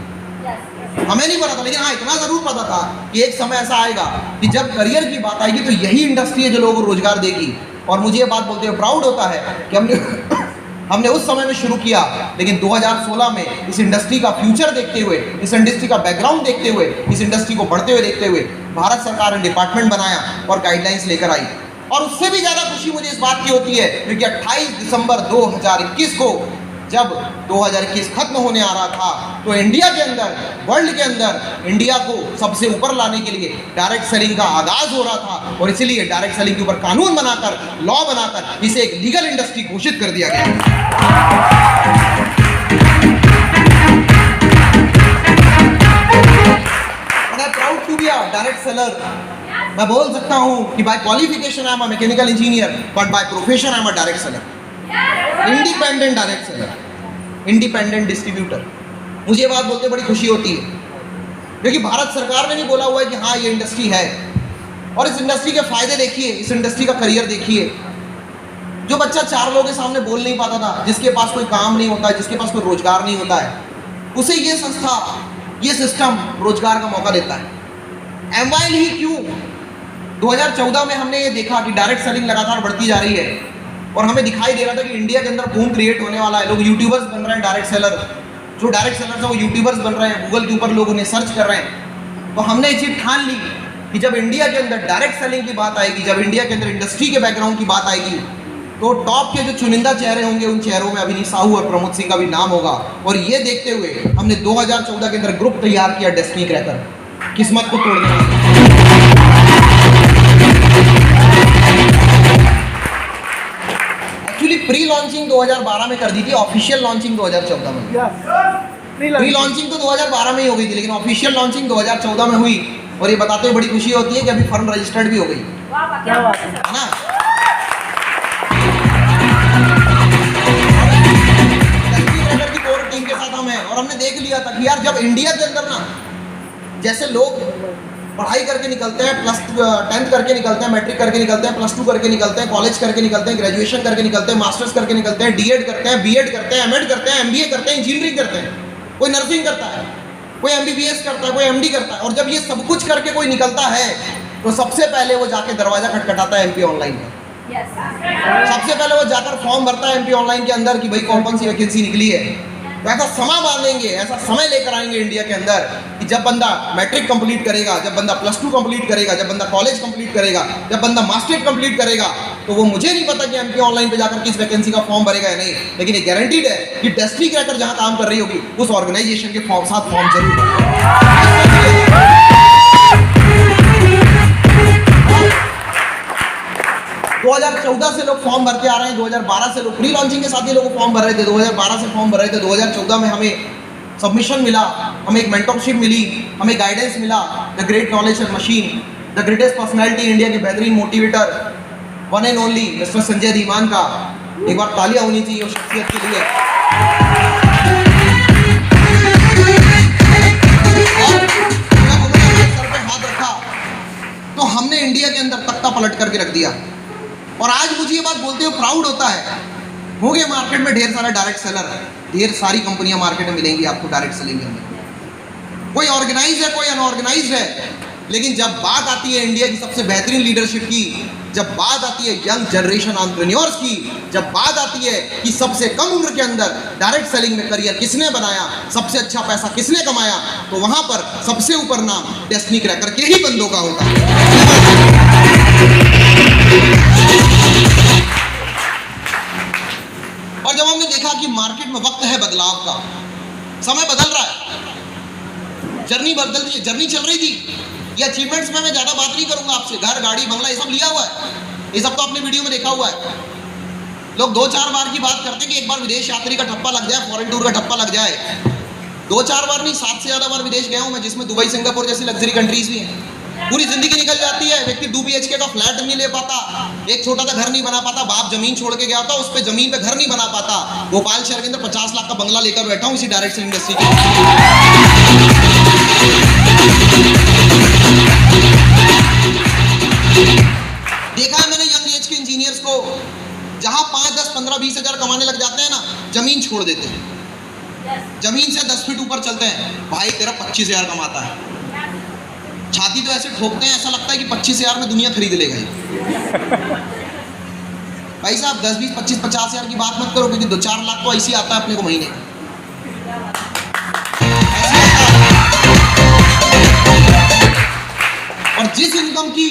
हमें नहीं पता था, लेकिन हाँ इतना जरूर पता था कि एक समय ऐसा आएगा कि जब करियर की बात आएगी तो यही इंडस्ट्री है जो लोगों को रोजगार देगी। और मुझे ये बात बोलते हुए प्राउड होता है कि हमने उस समय में शुरू किया, लेकिन 2016 में इस इंडस्ट्री का फ्यूचर देखते हुए, इस इंडस्ट्री का बैकग्राउंड देखते हुए, इस इंडस्ट्री को बढ़ते हुए देखते हुए भारत सरकार ने डिपार्टमेंट बनाया और गाइडलाइंस लेकर आई। और उससे भी ज़्यादा खुशी मुझे इस बात की होती है क्योंकि 28 दिसंबर 2021 को जब 2021 खत्म होने आ रहा था तो इंडिया के अंदर, वर्ल्ड के अंदर इंडिया को सबसे ऊपर लाने के लिए डायरेक्ट सेलिंग का आगाज हो रहा था और इसीलिए डायरेक्ट सेलिंग के ऊपर कानून बनाकर, लॉ बनाकर इसे एक लीगल इंडस्ट्री घोषित कर दिया गया। Proud to be a direct seller. मैं बोल सकता हूँ कि by qualification I am a mechanical engineer but by profession I am a direct seller, independent direct seller, independent distributor. मुझे ये बात बोलते बड़ी खुशी होती है क्योंकि भारत सरकार ने भी बोला हुआ है कि हाँ ये इंडस्ट्री है और इस इंडस्ट्री के फायदे देखिए, इस इंडस्ट्री का करियर देखिए। जो बच्चा 4 लोगों के सामने बोल नहीं पाता था, जिसके पास कोई काम नहीं होता है, जिसके पास कोई रोजगार नहीं होता है, उसे ये संस्था, ये सिस्टम रोजगार का मौका देता है। एमवाइल ही क्यों, 2014 में हमने ये देखा कि डायरेक्ट सेलिंग लगातार बढ़ती जा रही है और हमें दिखाई दे रहा था कि इंडिया के अंदर बूम क्रिएट होने वाला है। लोग यूट्यूबर्स बन रहे हैं, डायरेक्ट सेलर, जो डायरेक्ट सेलर है वो यूट्यूबर्स बन रहे हैं, गूगल के ऊपर लोग उन्हें सर्च कर रहे हैं। तो हमने ये चीज़ ठान ली कि जब इंडिया के अंदर डायरेक्ट सेलिंग की बात आएगी, जब इंडिया के अंदर इंडस्ट्री के बैकग्राउंड की बात आएगी तो टॉप के जो चुनिंदा चेहरे होंगे उन चेहरों में अभिनीत साहू और प्रमोद सिंह का भी नाम होगा। और ये देखते हुए हमने 2014 के अंदर ग्रुप तैयार किया डेस्टिनी क्रैकर, किस्मत को तोड़ने वाला। एक्चुअली प्री लॉन्चिंग 2012 में कर दी थी, ऑफिशियल लॉन्चिंग 2014 में। प्री लॉन्चिंग तो 2012 में ही हो गई थी, लेकिन ऑफिशियल लॉन्चिंग 2014 में हुई। और ये बताते हुए बड़ी खुशी होती है कि अभी फर्म रजिस्टर्ड भी हो गई, क्या बात है ना। की कोर टीम के साथ हम हैं और हमने देख लिया था कि यार जब इंडिया के अंदर ना जैसे लोग पढ़ाई करके निकलते हैं, प्लस 10th करके निकलते हैं, मैट्रिक करके निकलते हैं, +2 करके निकलते हैं, कॉलेज करके निकलते हैं, ग्रेजुएशन करके निकलते हैं, मास्टर्स करके निकलते हैं, डीएड करते हैं, बीएड करते हैं, एमएड करते हैं, एमबीए करते हैं, इंजीनियरिंग करते हैं, कोई नर्सिंग करता है, कोई एमबीबीएस करता है, कोई एमडी करता है। और जब ये सब कुछ करके कोई निकलता है तो सबसे पहले वो जाके दरवाजा खटखटाता है एमपी ऑनलाइन का। सबसे पहले वो जाकर फॉर्म भरता है एमपी ऑनलाइन के अंदर कि भाई कौन सी वैकेंसी निकली है। तो ऐसा समय बांधेंगे, ऐसा समय लेकर आएंगे इंडिया के अंदर कि जब बंदा मैट्रिक कंप्लीट करेगा, जब बंदा +2 कंप्लीट करेगा, जब बंदा कॉलेज कंप्लीट करेगा, जब बंदा मास्टर्स कंप्लीट करेगा, तो वो मुझे नहीं पता कि एमपी ऑनलाइन पे जाकर किस वैकेंसी का फॉर्म भरेगा या नहीं, लेकिन ये गारंटीड है कि डेस्टिनी क्रैकर जहां काम कर रही होगी उस ऑर्गेनाइजेशन के साथ फॉर्म जरूर भरेगा। 2014 से लोग फॉर्म भरते आ रहे हैं, 2012 से लोग प्री लॉन्चिंग के साथ ही लोग फॉर्म भर रहे थे, 2012 से फॉर्म भर रहे थे, 2014 में हमें सबमिशन मिला, हमें एक मेंटरशिप मिली, हमें गाइडेंस मिला। The great knowledge machine, the greatest personality India के बेहतरीन motivator, one and only mister Sanjay Dhiman का एक बार तालियां होनी चाहिए उस शख्सियत के लिए। सर पे हाथ रखा तो हमने इंडिया के अंदर तख्ता पलट करके रख दिया। और आज मुझे ये बात बोलते हुए प्राउड होता है, हो गए मार्केट में ढेर सारा डायरेक्ट सेलर है, ढेर सारी कंपनियां मार्केट में मिलेंगी आपको डायरेक्ट सेलिंग के अंदर। कोई ऑर्गेनाइज है, कोई अनऑर्गेनाइज है, लेकिन जब बात आती है इंडिया की सबसे बेहतरीन लीडरशिप की, जब बात आती है यंग जनरेशन एंटरप्रेन्योर्स की, जब बात आती है कि सबसे कम उम्र के अंदर डायरेक्ट सेलिंग में करियर किसने बनाया, सबसे अच्छा पैसा किसने कमाया, तो वहां पर सबसे ऊपर नाम डेस्टिनी क्रैकर के ही बंदों का होता है। और जब हमने देखा कि मार्केट में वक्त है बदलाव का, समय बदल रहा है, जर्नी बदल रही है, जर्नी चल रही थी। ये अचीवमेंट्स में मैं ज़्यादा बात नहीं करूंगा आपसे, घर गाड़ी बंगला ये सब लिया हुआ है, ये सब तो आपने वीडियो में देखा हुआ है। लोग 2-4 बार की बात करते हैं कि एक बार विदेश यात्री का ठप्पा लग जाए, फॉरेन टूर का ठप्पा लग जाए। 2-4 बार नहीं, 7 से ज़्यादा बार विदेश गया हूँ मैं, जिसमें दुबई सिंगापुर जैसी लग्जरी कंट्रीज भी हैं। पूरी जिंदगी निकल जाती है, व्यक्ति 2 BHK का फ्लैट नहीं ले पाता, एक छोटा सा घर नहीं बना पाता, बाप जमीन छोड़ के गया था, उस पे जमीन पे घर नहीं बना पाता। भोपाल शहर के अंदर 50 लाख का बंगला लेकर बैठा हूँ इसी डायरेक्ट सेलिंग इंडस्ट्री के। देखा है मैंने यंग एज के इंजीनियर्स को, जहां 5, 10, 15, 20 हजार कमाने लग जाते हैं ना, जमीन छोड़ देते हैं, जमीन से 10 फीट ऊपर चलते हैं, भाई तेरा 25,000 कमाता है, छाती तो ऐसे ठोकते हैं, ऐसा लगता है कि 25,000 में दुनिया खरीद लेगा। भाई साहब 10, 20, 25, 50,000 की बात मत करो, क्योंकि 2-4 लाख तो ऐसे ही आता है अपने को महीने। और जिस इनकम की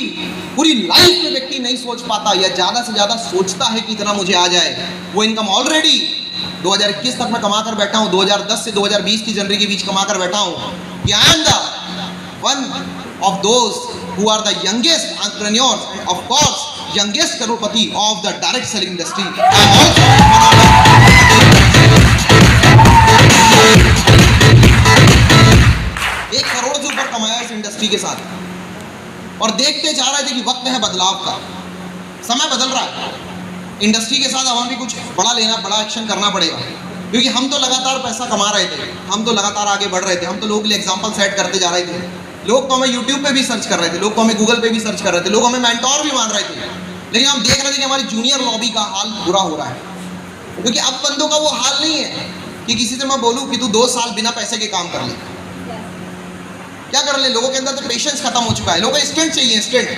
पूरी लाइफ में व्यक्ति नहीं सोच पाता या ज्यादा से ज्यादा सोचता है कि इतना मुझे आ जाए, वो इनकम ऑलरेडी 2021 तक मैं कमा कर बैठा हूं, 2010 से 2020 की जनवरी के बीच कमा कर बैठा हूं। I am the one of those who are the youngest entrepreneurs and of course youngest crorepati of the direct selling industry. I am also एक करोड़ से ऊपर कमाया इस इंडस्ट्री के साथ। और देखते जा रहे थे कि वक्त है बदलाव का, समय बदल रहा है इंडस्ट्री के साथ। अब हमें कुछ बड़ा लेना, बड़ा एक्शन करना पड़ेगा, क्योंकि हम तो लगातार पैसा कमा रहे थे, हम तो लगातार आगे बढ़ रहे थे, हम तो लोगों के लिए एग्जाम्पल सेट करते जा रहे थे। लोग तो हमें यूट्यूब पे भी सर्च कर रहे थे, लोग तो हमें गूगल पे भी सर्च कर रहे थे, लोग हमें मेंटोर भी मान रहे थे, लेकिन हम देख रहे थे कि हमारी जूनियर लॉबी का हाल बुरा हो रहा है। क्योंकि अब बंदों का वो हाल नहीं है कि किसी से मैं बोलूं कि तू 2 साल बिना पैसे के काम कर ले, क्या कर ले। लोगों के अंदर तो पेशेंस खत्म हो चुका है, लोगों को इंस्टेंट चाहिए, इंस्टेंट।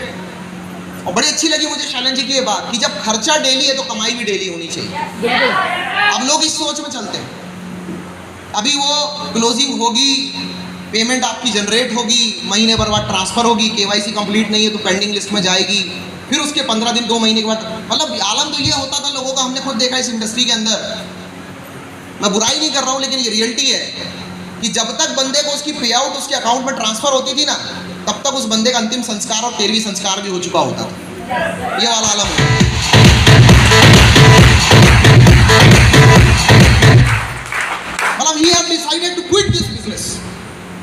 और बड़ी अच्छी लगी मुझे शैलेंज की ये बात कि जब खर्चा डेली है तो कमाई भी डेली होनी चाहिए। अब लोग इस सोच में चलते हैं। अभी वो क्लोजिंग होगी, पेमेंट आपकी जनरेट होगी, महीने भर बाद ट्रांसफर होगी, KYC कंप्लीट नहीं है तो पेंडिंग लिस्ट में जाएगी, फिर उसके 15 दिन 2 महीने के बाद, मतलब आलम तो ये होता था लोगों का, हमने खुद देखा इस इंडस्ट्री के अंदर। मैं बुराई नहीं कर रहा हूँ, लेकिन ये रियलिटी है कि जब तक बंदे को उसकी पे आउट उसके अकाउंट में ट्रांसफर होती थी ना, तब तक उस बंदे का अंतिम संस्कार और 13वीं संस्कार भी हो चुका होता था। ये वाला आलम है। मतलब he had decided to quit this business।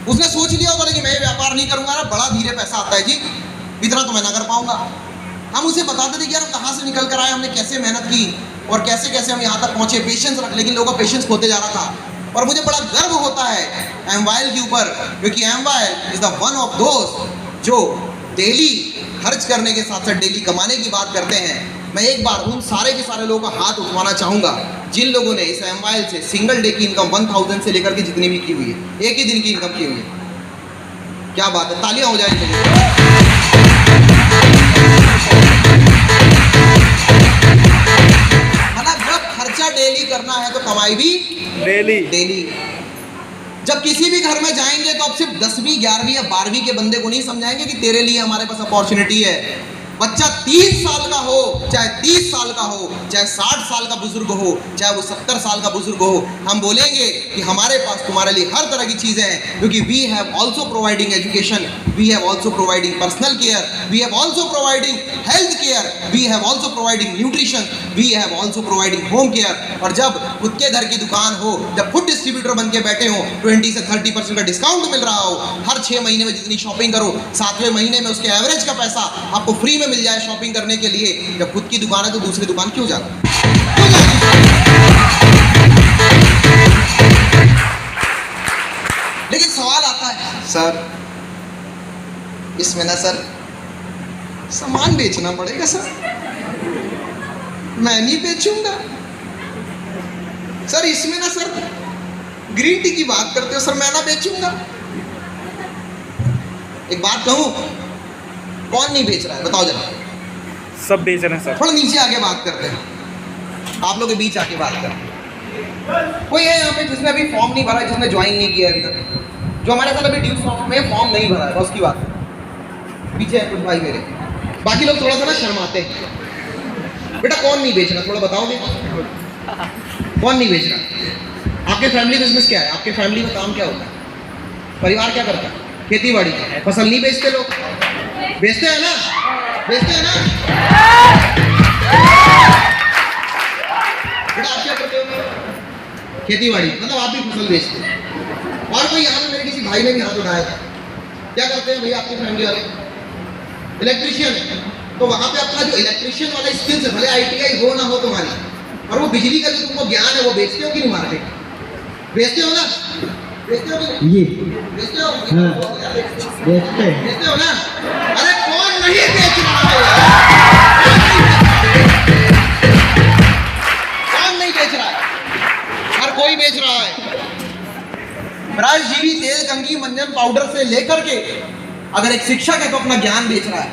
उसने सोच लिया होगा कि मैं व्यापार नहीं करूंगा ना, बड़ा धीरे पैसा आता है जी, इतना तो मैं ना कर पाऊंगा। हम उसे बताते थे कि यार कहाँ से निकल कर आए, हमने कैसे मेहनत की और कैसे कैसे हम यहाँ तक पहुंचे, पेशेंस रख, लेकिन लोगों का पेशेंस खोते जा रहा था। और मुझे बड़ा गर्व होता है एमवाइल के ऊपर, क्योंकि एमवाइल इज द वन ऑफ दोस्त जो डेली खर्च करने के साथ साथ डेली कमाने की बात करते हैं। मैं एक बार उन सारे के सारे लोगों का हाथ उठवाना चाहूँगा जिन लोगों ने इस एमवाइल से सिंगल डे की इनकम 1000 से लेकर के जितनी भी की हुई है, एक ही दिन की इनकम की हुई है। क्या बात है, तालियां हो जाएंगी। मतलब जब खर्चा डेली करना है तो कमाई भी डेली। जब किसी भी घर में जाएंगे तो अब सिर्फ 10वीं 11वीं या 12वीं के बंदे को नहीं समझाएंगे कि तेरे लिए हमारे पास अपॉर्चुनिटी है। बच्चा 3 साल का हो, चाहे 30 साल का हो, चाहे 60 साल का बुजुर्ग हो, चाहे वो 70 साल का बुजुर्ग हो, हम बोलेंगे कि हमारे पास तुम्हारे लिए हर तरह की चीज़ें हैं, क्योंकि we have also providing education, we have also providing personal care, we have also providing health care, we have also providing nutrition, we have also providing home care. और जब खुद के घर की दुकान हो, जब फूड डिस्ट्रीब्यूटर बन के बैठे हो, 20 से 30% का डिस्काउंट मिल रहा हो, हर 6 महीने में जितनी शॉपिंग करो, 7वें महीने में उसके एवरेज का पैसा आपको फ्री में मिल जाए शॉपिंग करने के लिए। जब खुद की दुकान है तो दूसरी दुकान क्यों जाना? लेकिन सवाल आता है, सर इसमें ना सर सामान बेचना पड़ेगा सर, मैं नहीं बेचूंगा सर। इसमें ना सर ग्रीन टी की बात करते हो सर, मैं ना बेचूंगा। एक बात कहूं, कौन नहीं बेच रहा है बताओ जरा? सब बेच रहे हैं सर। थोड़ा नीचे आके बात करते हैं, आप लोग के बीच आके बात करते हैं। कोई है यहाँ पे जिसने अभी फॉर्म नहीं भरा, जिसने ज्वाइन नहीं किया अभी तक, जो हमारे साथ अभी ड्यू फॉर्म में फॉर्म नहीं भरा है, बस की बात है। पीछे है कुछ भाई मेरे, बाकी लोग थोड़ा सा ना शर्माते हैं। बेटा कौन नहीं बेच रहा, थोड़ा बताओगे कौन नहीं बेच रहा? आपके फैमिली बिजनेस क्या है? आपके फैमिली में काम क्या होता है? परिवार क्या करता है? खेती बाड़ी। फसल नहीं बेचते लोग? बेचते हैं ना, बेचते हैं ना। बेटा आप क्या करते हो? खेती बाड़ी, मतलब आप भी फसल बेचते हो। और कोई यहाँ पे मेरे किसी भाई ने भी हाथ उठाया था, क्या करते हैं भैया आपकी फैमिली वाले? इलेक्ट्रीशियन है, तो वहाँ पे अपना जो इलेक्ट्रीशियन वाला स्किल्स है, भले ITI हो ना हो तुम्हारी, और वो बिजली का जो तुमको ज्ञान है वो बेचते हो कि नहीं? मार्केट बेचते हो ना? बेचते हो कि नहीं? बेचते हो? हाँ, बेचते हो ना? अरे कौन नहीं बेच रहा है? कौन नहीं बेच रहा है? हर कोई बेच रहा है। राजजीवी तेल, कंघी, मंजन पाउडर से लेकर के, अगर एक शिक्षक है तो अपना ज्ञान बेच रहा है,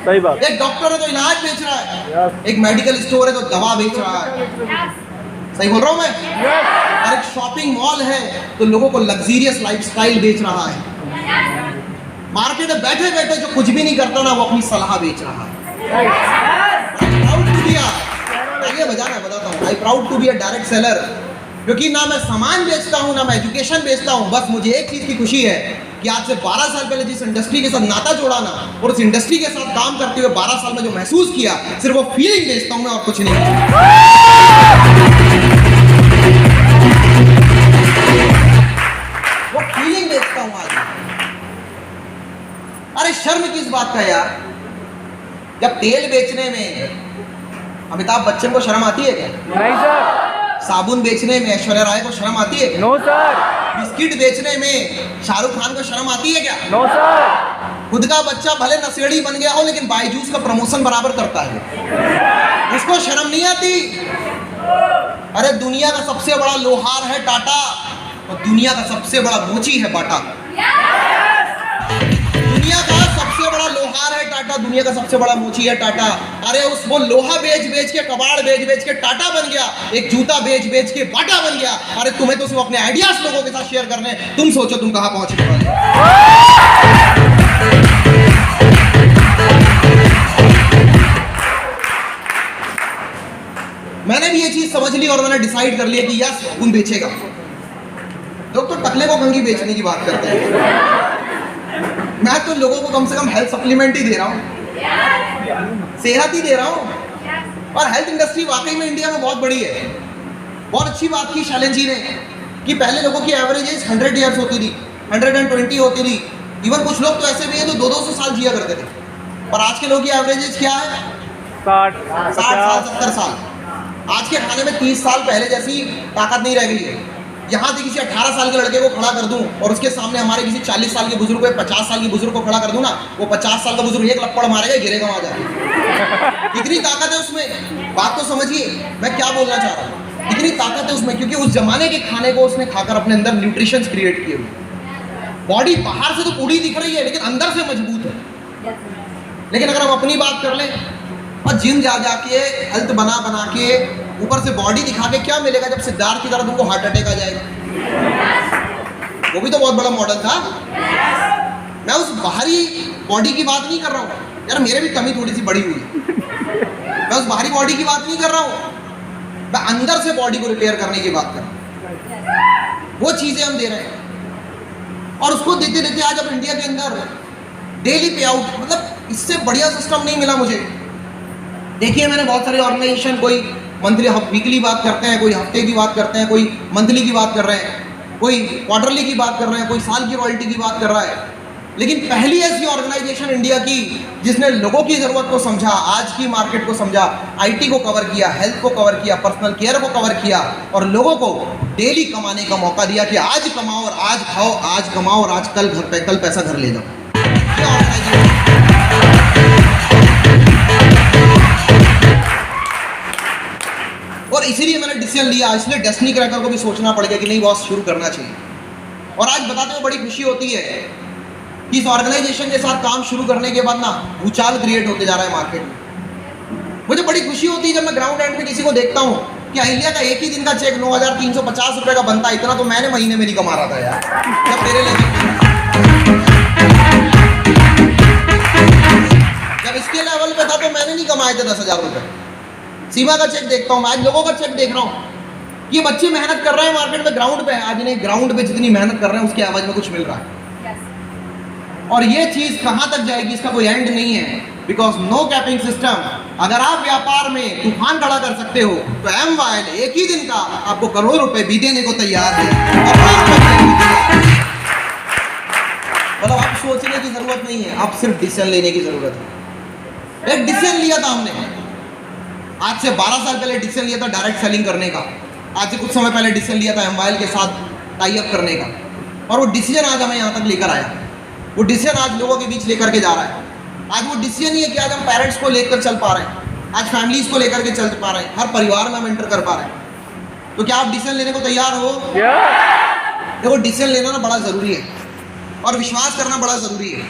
सही बात। एक डॉक्टर है तो इलाज बेच रहा है, एक मेडिकल स्टोर है तो दवा बेच रहा है। सही बोल रहा हूँ मैं? और एक शॉपिंग मॉल है तो लोगों को लग्जरियस लाइफस्टाइल बेच रहा है। मार्केट में बैठे बैठे जो कुछ भी नहीं करता ना, वो अपनी सलाह बेच रहा है। बताता हूँ, I proud to be a direct seller, क्योंकि ना मैं सामान बेचता हूँ ना मैं एजुकेशन बेचता हूँ। बस मुझे एक चीज़ की खुशी है कि आज से 12 साल पहले जिस इंडस्ट्री के साथ नाता जोड़ा ना, और उस इंडस्ट्री के साथ काम करते हुए 12 साल में जो महसूस किया, सिर्फ वो फीलिंग बेचता हूँ मैं और कुछ नहीं। वो फीलिंग बेचता हूँ आज। अरे शर्म किस बात का यार? जब तेल बेचने में अमिताभ बच्चन को शर्म आती है क्या? नहीं सर। साबुन बेचने में ऐश्वर्या राय को शर्म आती है क्या? No sir. बिस्किट बेचने में शाहरुख खान को शर्म आती है क्या? No sir. खुद का बच्चा भले नशेड़ी बन गया हो लेकिन बायजूस का प्रमोशन बराबर करता है, उसको शर्म नहीं आती। अरे दुनिया का सबसे बड़ा लोहार है टाटा, और दुनिया का सबसे बड़ा मोची है बाटा। दुनिया का सबसे बड़ा लोहार है टाटा, दुनिया का सबसे बड़ा मोची है टाटा। अरे उस वो लोहा बेच बेच के, कबाड़ बेच बेच के टाटा बन गया, एक जूता बेच बेच के बाटा बन गया। अरे तुम्हें तो सिर्फ अपने आइडियाज लोगों के साथ शेयर करने, तुम सोचो तुम कहां पहुंचने वाले। मैंने भी ये चीज समझ ली और मैंने डिसाइड कर लिया कि यस खून बेचेगा। लोग तो टकले को कंघी बेचने की बात करते हैं, मैं तो लोगों को कम से कम हेल्थ सप्लीमेंट ही दे रहा हूँ, सेहत ही दे रहा हूँ। और हेल्थ इंडस्ट्री वाकई में इंडिया में बहुत बड़ी है। बहुत अच्छी बात की शैलेन जी ने कि पहले लोगों की एवरेज एज 100 ईयर्स होती थी, 120 होती थी। इवन कुछ लोग तो ऐसे भी हैं जो 200 साल जिया करते थे। और आज के लोगों की एवरेज एज क्या है? 60 साल 70 साल। आज के खाने में 30 साल पहले जैसी ताकत नहीं रह गई है। यहाँ से किसी 18 साल के लड़के को खड़ा कर दूं और उसके सामने हमारे किसी 40 साल के बुजुर्ग को 50 साल के बुजुर्ग को खड़ा कर दूं ना, वो 50 साल का बुजुर्ग एक लपड़ मारेगा, गिरेगा वहां जाके। इतनी ताकत है उसमें, बात तो समझिए मैं क्या बोलना चाह रहा हूँ। इतनी ताकत है उसमें क्योंकि उस जमाने के खाने को उसने खाकर अपने अंदर न्यूट्रिशन क्रिएट किए हुए। बॉडी बाहर से तो पूरी दिख रही है लेकिन अंदर से मजबूत है। लेकिन अगर हम अपनी बात कर लें और जिम जा जाके हेल्थ बना के ऊपर से बॉडी दिखा के क्या मिलेगा जब सिद्धार्थ की तरह तुमको हार्ट अटैक आ जाएगा? वो भी तो बहुत बड़ा मॉडल था। मैं उस बाहरी बॉडी की बात नहीं कर रहा हूँ यार, मेरे भी कमी थोड़ी सी बड़ी हुई है। मैं उस बाहरी बॉडी की बात नहीं कर रहा हूँ, मैं अंदर से बॉडी को रिपेयर करने की बात कर रहा हूँ। वो चीजें हम दे रहे हैं और उसको देते देते आज अब इंडिया के अंदर डेली पे आउट, मतलब इससे बढ़िया सिस्टम नहीं मिला मुझे। देखिए मैंने बहुत सारे ऑर्गेनाइजेशन, कोई मंथली वीकली बात करते हैं, कोई हफ्ते की बात करते हैं, कोई मंथली की बात कर रहे हैं, कोई क्वार्टरली की बात कर रहे हैं, कोई साल की रॉयल्टी की बात कर रहा है। लेकिन पहली ऐसी ऑर्गेनाइजेशन इंडिया की जिसने लोगों की जरूरत को समझा, आज की मार्केट को समझा, आईटी को कवर किया, हेल्थ को कवर किया, पर्सनल केयर को कवर किया और लोगों को डेली कमाने का मौका दिया कि आज कमाओ और आज खाओ, आज कमाओ और आज कल पैसा घर ले जाओ। और इसीलिए मैंने डिसीजन लिया, इसलिए डेस्टिनी क्रैकर को भी सोचना पड़ गया कि नहीं बॉस शुरू करना चाहिए। और आज बताते हुए बड़ी खुशी होती है कि इस ऑर्गेनाइजेशन के साथ काम शुरू करने के बाद ना भूचाल क्रिएट होते जा रहा है मार्केट में। मुझे बड़ी खुशी होती है जब मैं ग्राउंड एंड पे किसी को देखता हूँ कि अहिल्या का एक ही दिन का चेक 9,350 रुपए का बनता है, इतना तो मैंने महीने में नहीं कमा रहा था यार, जब मेरे लिए जब इसके लेवल पे था तो मैंने नहीं कमाए थे 10,000 रुपए। सीमा का चेक देखता हूँ मैं, आज लोगों का चेक देख रहा हूँ। ये बच्चे मेहनत कर रहे हैं मार्केट में, ग्राउंड पे, आज इन्हें ग्राउंड पे जितनी मेहनत कर रहे हैं उसके आवाज में कुछ मिल रहा है। और ये चीज कहां तक जाएगी इसका कोई एंड नहीं है, बिकॉज नो कैपिंग सिस्टम। अगर आप व्यापार में तूफान खड़ा कर सकते हो तो एमवाइल एक ही दिन का आपको करोड़ रुपए भी देने को तैयार है। मतलब आप सोचने की जरूरत नहीं है, आप सिर्फ डिसीजन लेने की जरूरत है। एक डिसीजन लिया था हमने, आज से 12 साल पहले डिसीजन लिया था डायरेक्ट सेलिंग करने का। आज से कुछ समय पहले डिसीजन लिया था एमवाइल के साथ टाई अप करने का, और वो डिसीजन आज हमें यहाँ तक लेकर आया। वो डिसीजन आज लोगों के बीच लेकर के जा रहा है। आज वो डिसीजन ही है कि आज हम पेरेंट्स को लेकर चल पा रहे हैं, आज फैमिलीज को लेकर के चल पा रहे हैं, हर परिवार में हम एंटर कर पा रहे हैं। तो क्या आप डिसीजन लेने को तैयार हो? देखो डिसीजन लेना ना बड़ा जरूरी है और विश्वास करना बड़ा जरूरी है।